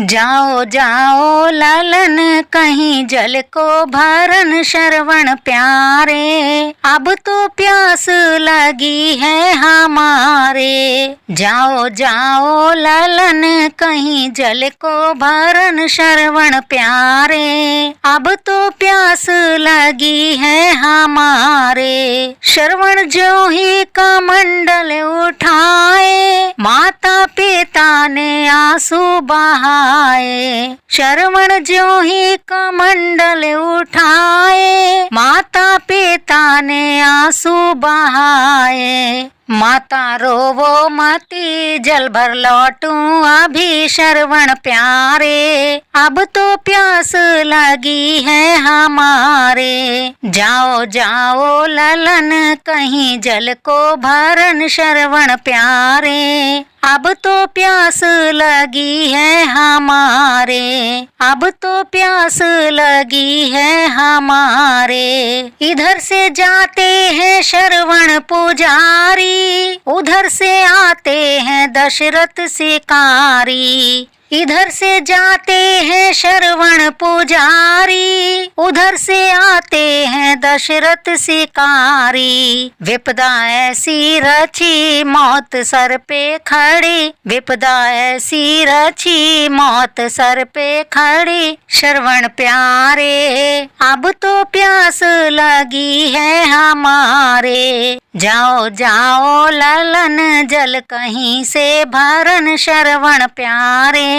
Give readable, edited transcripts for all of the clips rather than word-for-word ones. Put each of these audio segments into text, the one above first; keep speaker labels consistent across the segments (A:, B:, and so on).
A: जाओ जाओ लालन कहीं जल को भरन श्रवण प्यारे, अब तो प्यास लगी है हमारे। जाओ जाओ लालन कहीं जल को भरन श्रवण प्यारे, अब तो प्यास लगी है हमारे। श्रवण जो ही कमंडल उठाए, माता पिता ने आंसू बहाए। श्रवण जो ही कमंडल उठाए, माता पिता ने आंसू बहाए। माता रोवो मती जल भर लौटूं अभी श्रवण प्यारे, अब तो प्यास लगी है हमारे। जाओ जाओ ललन कहीं जल को भरन श्रवण प्यारे, अब तो प्यास लगी है हमारे। अब तो प्यास लगी है हमारे। इधर से जाते हैं श्रवण पुजारी, उधर से आते हैं दशरथ शिकारी। इधर से जाते हैं श्रवण पुजारी, उधर से आते हैं दशरथ शिकारी। विपदा ऐसी रची मौत सर पे खड़ी, विपदा ऐसी रची मौत सर पे खड़ी। श्रवण प्यारे, अब तो प्यास लगी है हमारे। जाओ जाओ ललन जल कहीं से भरन श्रवण प्यारे,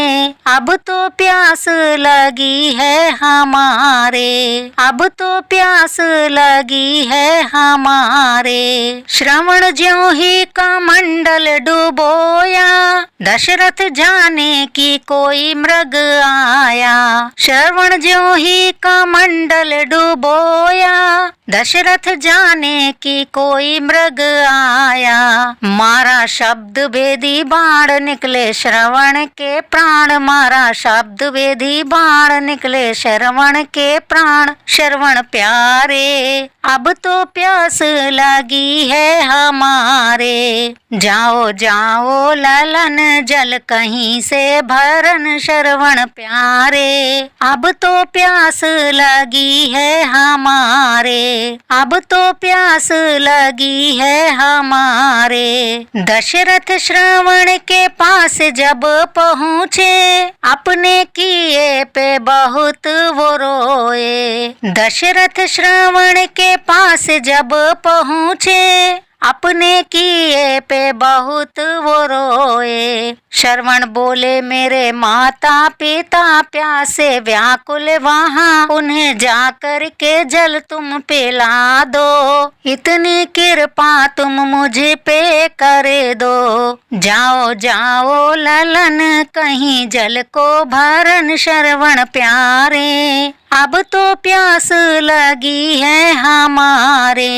A: अब तो प्यास लगी है हमारे। अब तो प्यास लगी है हमारे। श्रवण ज्यों ही कमंडल डुबोया, दशरथ जाने की कोई मृग आया। श्रवण ज्यों ही कमंडल डुबोया, दशरथ जाने की कोई मृग आया। मारा शब्द भेदी बाण निकले श्रवण के प्राण, मारा शब्द भेदी बाण निकले श्रवण के प्राण। श्रवण प्यारे, अब तो प्यास लगी है हमारे। जाओ जाओ ललन जल कहीं से भरन श्रवण प्यारे, अब तो प्यास लगी है हमारे। अब तो प्यास लगी है हमारे। दशरथ श्रवण के पास जब पहुँचे, अपने किए पे बहुत वो रोए। दशरथ श्रवण के पास जब पहुँचे, अपने किए पे बहुत वो रोए। श्रवण बोले मेरे माता पिता प्यासे व्याकुल वहाँ, उन्हें जाकर के जल तुम पिला दो। इतनी कृपा तुम मुझे पे करे दो। जाओ जाओ ललन कहीं जल को भरन श्रवण प्यारे, अब तो प्यास लगी है हमारे।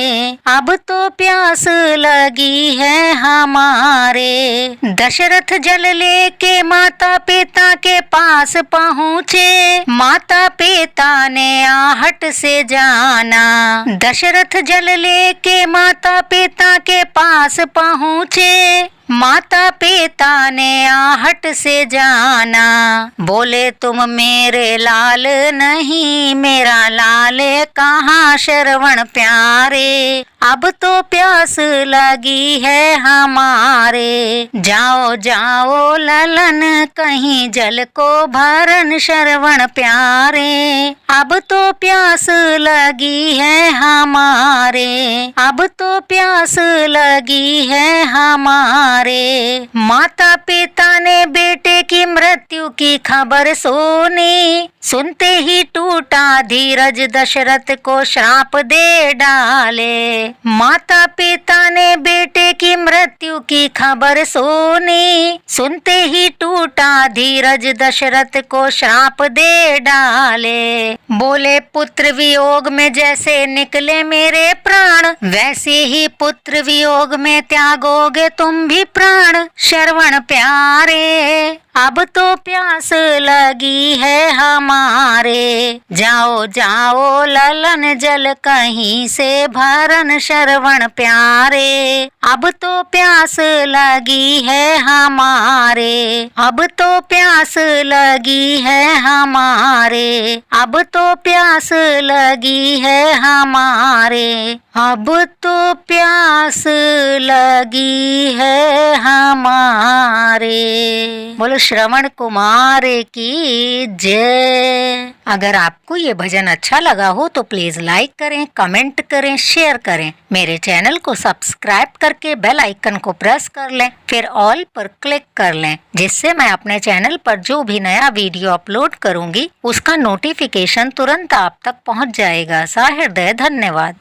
A: अब तो प्यास लगी है हमारे। दशरथ जल लेके माता पिता के पास पहुँचे, माता पिता ने आहट से जाना। दशरथ जल लेके माता पिता के पास पहुँचे, माता पिता ने आहट से जाना। बोले तुम मेरे लाल नहीं, मेरा लाल कहाँ श्रवण प्यारे, अब तो प्यास लगी है हमारे। जाओ जाओ ललन कहीं जल को भरन श्रवण प्यारे, अब तो प्यास लगी है हमारे। अब तो प्यास लगी है हमारे। माता पिता ने बेटे की मृत्यु की खबर सुनी, सुनते ही टूटा धीरज दशरथ को श्राप दे डाले। माता पिता ने बेटे की मृत्यु की खबर सुनी, सुनते ही टूटा धीरज दशरथ को श्राप दे डाले। बोले पुत्र वियोग में जैसे निकले मेरे प्राण, वैसे ही पुत्र वियोग में त्यागोगे तुम भी प्राण। श्रवण प्यारे, अब तो प्यास लगी है हमारे, जाओ जाओ ललन जल कहीं से भरन श्रवण प्यारे। अब तो प्यास लगी है हमारे, अब तो प्यास लगी है हमारे, अब तो प्यास लगी है हमारे, अब तो प्यास लगी है हमारे। बोलो श्रवण कुमार की जय। अगर आपको ये भजन अच्छा लगा हो तो प्लीज लाइक करें, कमेंट करें, शेयर करें। मेरे चैनल को सब्सक्राइब करके बेल आइकन को प्रेस कर लें, फिर ऑल पर क्लिक कर लें, जिससे मैं अपने चैनल पर जो भी नया वीडियो अपलोड करूंगी उसका नोटिफिकेशन तुरंत आप तक पहुंच जाएगा। सहृदय धन्यवाद।